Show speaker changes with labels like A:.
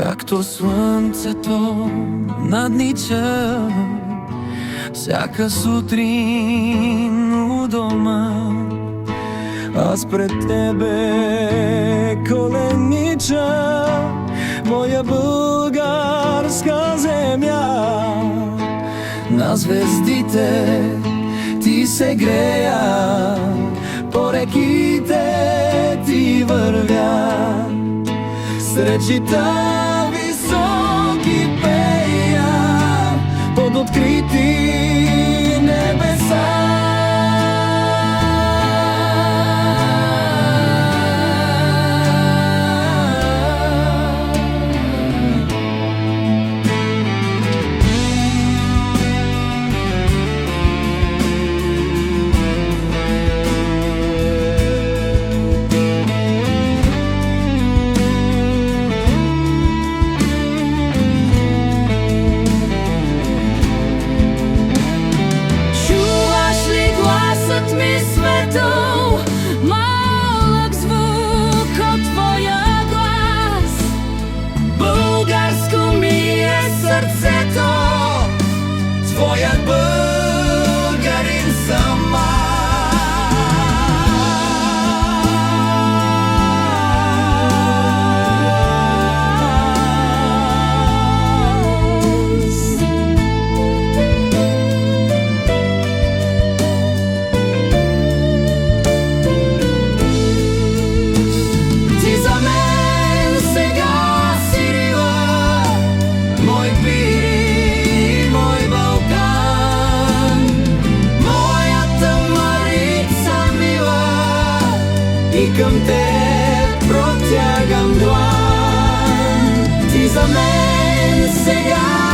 A: както слънцето наднича всяка сутрин у дома. Аз пред тебе коленича, моя българска земя. На звездите ти се грея, по реките ти вървя, с речита високи пея под открити небеса.
B: Малък звук от твоя глас, българско ми е сърцето,
A: Твоят българин съм аз.
B: ти за мен сега си рила, мой пир, мой Балкан, моята Марица мила,
A: И към теб протягам длан.
B: ти за мен сега